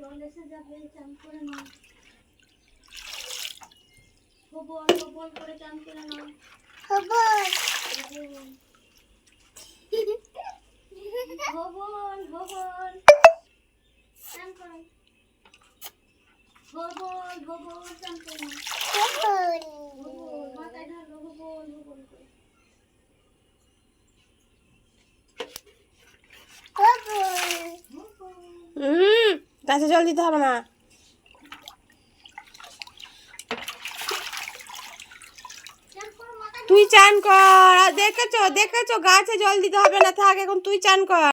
জল এসে যাবে, চান করে নাও। হবল হবল করে চান করে নাও। হবল হবল হবল চান করো। হবল হবল চান করে নাও। হবল হবল মাথায় ঢালো। হবল হবল করে গাছে জল দিতে হবে না। তুই চান কর। দেখেছো দেখেছো গাছে জল দিতে হবে না, থাক এখন তুই চান কর।